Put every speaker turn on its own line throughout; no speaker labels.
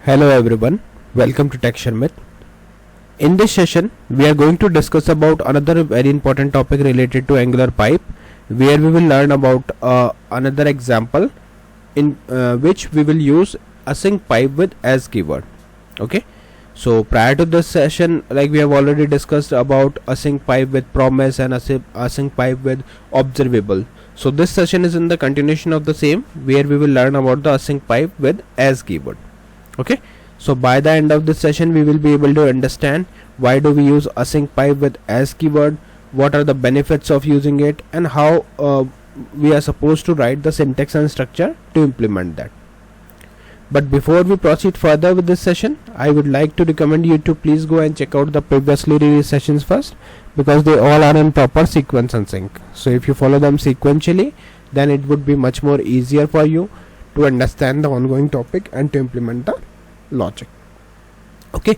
Hello everyone, welcome to Tech Sharmit. In this session, we are going to discuss about another very important topic related to Angular pipe, where we will learn about another example in which we will use async pipe with as keyword. Okay. So prior to this session, like we have already discussed about async pipe with promise and async pipe with observable. So this session is in the continuation of the same, where we will learn about the async pipe with as keyword. Okay, so by the end of this session we will be able to understand why do we use async pipe with as keyword, what are the benefits of using it, and how we are supposed to write the syntax and structure to implement that. But before we proceed further with this session, I would like to recommend you to please go and check out the previously released sessions first, because they all are in proper sequence and sync. So if you follow them sequentially, then it would be much more easier for you to understand the ongoing topic and to implement the logic. Okay,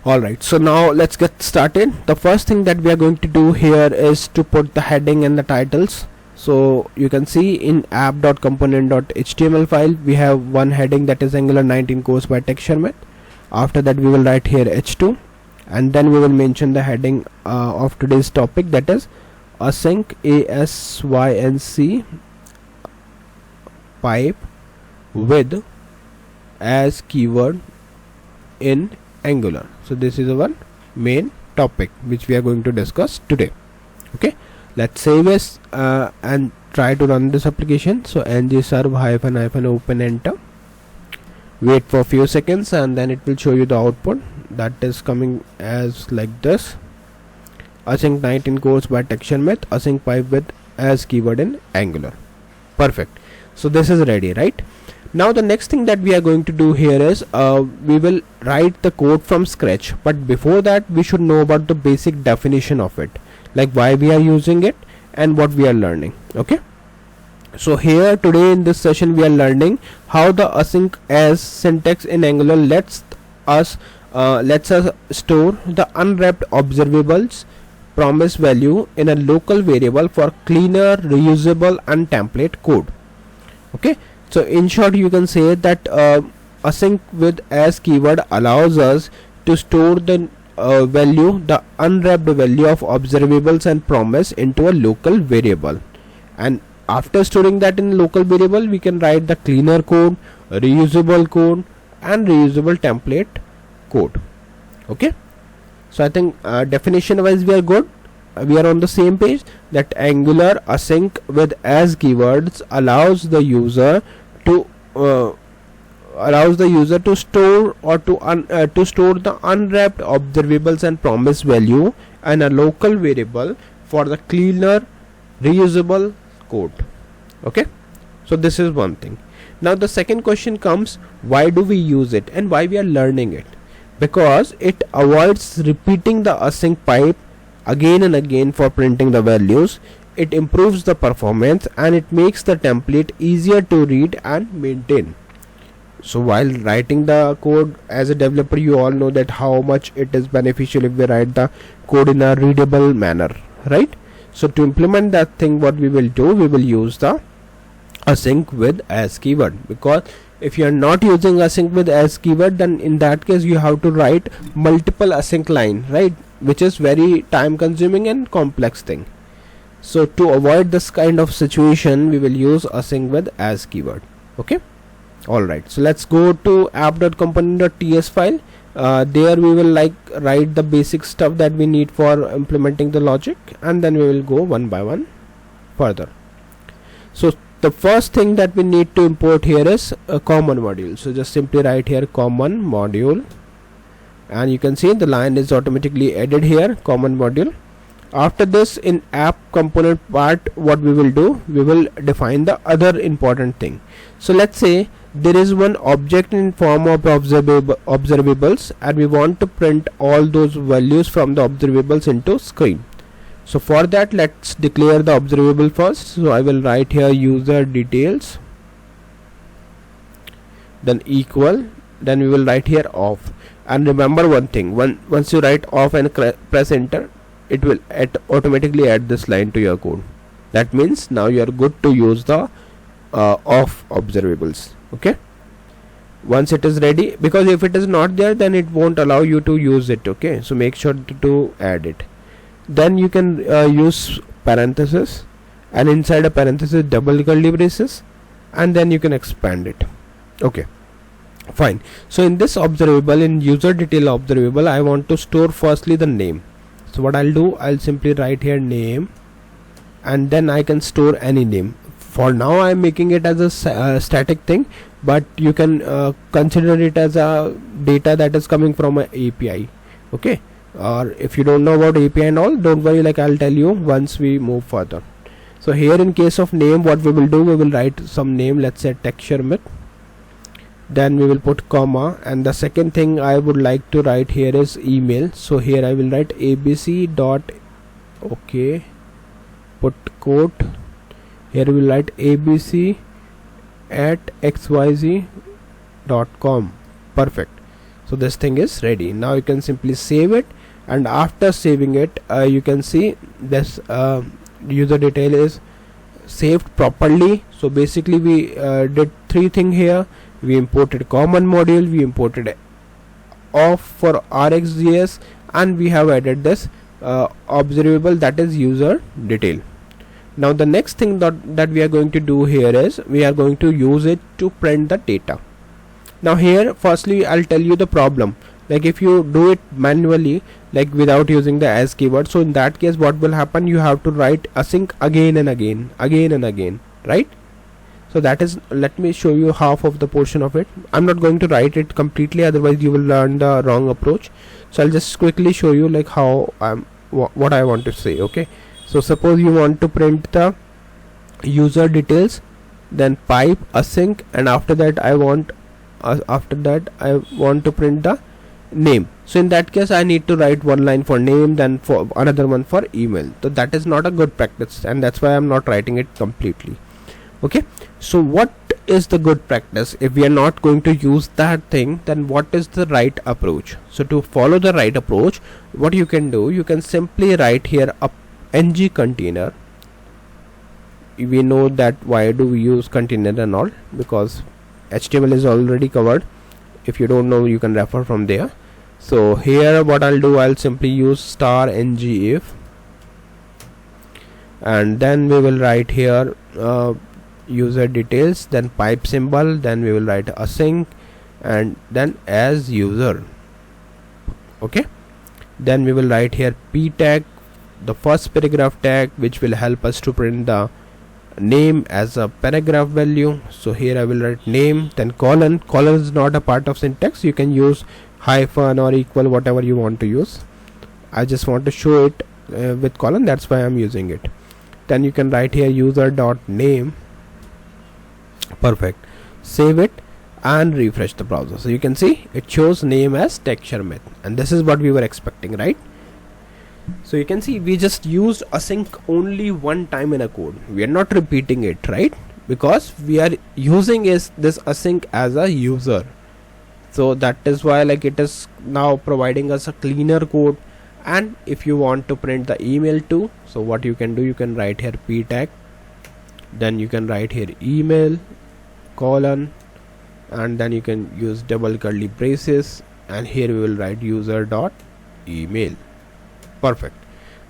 alright, so now let's get started. The first thing that we are going to do here is to put the heading and the titles. So you can see in app.component.html file we have one heading, that is Angular 19 course by Tech Sharmit. After that we will write here h2, and then we will mention the heading of today's topic, that is async pipe with as keyword in Angular. So this is our main topic which we are going to discuss today. Okay, let's save this and try to run this application. So ng serve --- open enter, wait for a few seconds, and then it will show you the output that is coming as like this: async 19 course by Tech Sharmit, async pipe with as keyword in Angular. Perfect. So this is ready, right? Now the next thing that we are going to do here is we will write the code from scratch, but before that we should know about the basic definition of it, like why we are using it and what we are learning. Okay, so here today in this session we are learning how the async as syntax in Angular lets us store the unwrapped observables promise value in a local variable for cleaner, reusable and template code. Okay, so in short you can say that async with as keyword allows us to store the the unwrapped value of observables and promise into a local variable, and after storing that in local variable we can write the cleaner code, reusable code and reusable template code. Okay, so I think definition wise we are good. We are on the same page that Angular async with as keywords allows the user to store or to store the unwrapped observables and promise value in a local variable for the cleaner, reusable code. Okay, so this is one thing. Now the second question comes, why do we use it and why we are learning it? Because it avoids repeating the async pipe again and again for printing the values. It improves the performance and it makes the template easier to read and maintain. So while writing the code as a developer, you all know that how much it is beneficial if we write the code in a readable manner, right? So to implement that thing, what we will do, we will use the async with as keyword, because if you are not using async with as keyword, then in that case you have to write multiple async line, right, which is very time consuming and complex thing. So to avoid this kind of situation, we will use async with as keyword. Okay, alright, so let's go to app.component.ts file. There we will write the basic stuff that we need for implementing the logic, and then we will go one by one further. So the first thing that we need to import here is a common module. So just simply write here common module, and you can see the line is automatically added here, common module. After this, in app component part, what we will do, we will define the other important thing. So let's say there is one object in form of observables, and we want to print all those values from the observables into screen. So for that, let's declare the observable first. So I will write here user details, then equal, then we will write here off. And remember one thing, once you write off and press enter, it will automatically add this line to your code. That means now you are good to use the of observables. Okay, once it is ready, because if it is not there then it won't allow you to use it. Okay, so make sure to add it. Then you can use parenthesis, and inside a parenthesis double curly braces, and then you can expand it. Okay, fine. So in this observable, in user detail observable, I want to store firstly the name. So what I'll do, I'll simply write here name, and then I can store any name. For now I'm making it as a static thing, but you can consider it as a data that is coming from an API. Okay, or if you don't know about API and all, don't worry, like I'll tell you once we move further. So here in case of name, what we will do, we will write some name, let's say text Sharmit, then we will put comma, and the second thing I would like to write here is email. So here I will write abc dot, okay, put quote, here we will write abc at xyz.com. Perfect. So this thing is ready. Now you can simply save it, and after saving it, you can see this user detail is saved properly. So basically we did three things here. We imported common module, we imported off for RxJS, and we have added this observable, that is user detail. Now the next thing that we are going to do here is we are going to use it to print the data. Now here firstly I'll tell you the problem. Like if you do it manually, like without using the as keyword, so in that case what will happen, you have to write async again and again, right? So that is, let me show you half of the portion of it. I'm not going to write it completely, otherwise you will learn the wrong approach. So I'll just quickly show you like how what I want to say. Okay, so suppose you want to print the user details, then pipe async, and after that I want to print the name. So in that case I need to write one line for name, then for another one for email. So that is not a good practice, and that's why I'm not writing it completely. Okay, so what is the good practice? If we are not going to use that thing, then what is the right approach? So to follow the right approach, what you can do, you can simply write here a ng container. We know that why do we use container and all, because HTML is already covered. If you don't know, you can refer from there. So here what I'll do, I'll simply use star ng if, and then we will write here user details, then pipe symbol, then we will write async, and then as user. Okay, then we will write here p tag, the first paragraph tag, which will help us to print the name as a paragraph value. So here I will write name, then colon. Colon is not a part of syntax, you can use hyphen or equal, whatever you want to use. I just want to show it with colon, that's why I'm using it. Then you can write here user dot name. Perfect. Save it and refresh the browser. So you can see it shows name as text Sharmit, and this is what we were expecting, right? So you can see we just used async only one time in a code. We are not repeating it, right? Because we are using this async as a user. So that is why like it is now providing us a cleaner code. And if you want to print the email too, so what you can do, you can write here p tag, then you can write here email colon, and then you can use double curly braces, and here we will write user dot email. Perfect.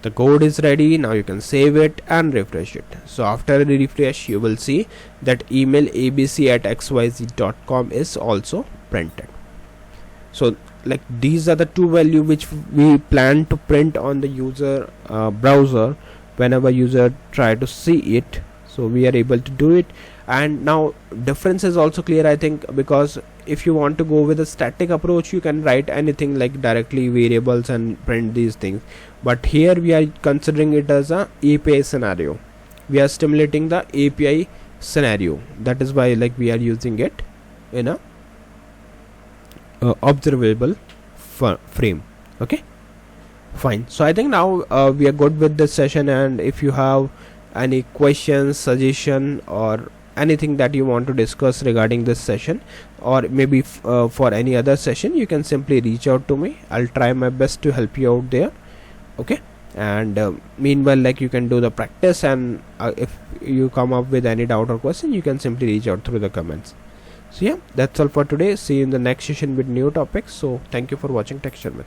The code is ready. Now you can save it and refresh it. So after a refresh, you will see that email abc@xyz.com is also printed. So like these are the two values which we plan to print on the user browser whenever user try to see it. So we are able to do it, and now difference is also clear, I think, because if you want to go with a static approach, you can write anything like directly variables and print these things, but here we are considering it as a API scenario. We are stimulating the API scenario, that is why like we are using it in a observable frame. Okay, fine. So I think now we are good with this session, and if you have any questions, suggestion, or anything that you want to discuss regarding this session, or maybe for any other session, you can simply reach out to me. I'll try my best to help you out there. Okay, and meanwhile like you can do the practice, and if you come up with any doubt or question, you can simply reach out through the comments. So yeah, that's all for today. See you in the next session with new topics. So thank you for watching Tech Sharmit.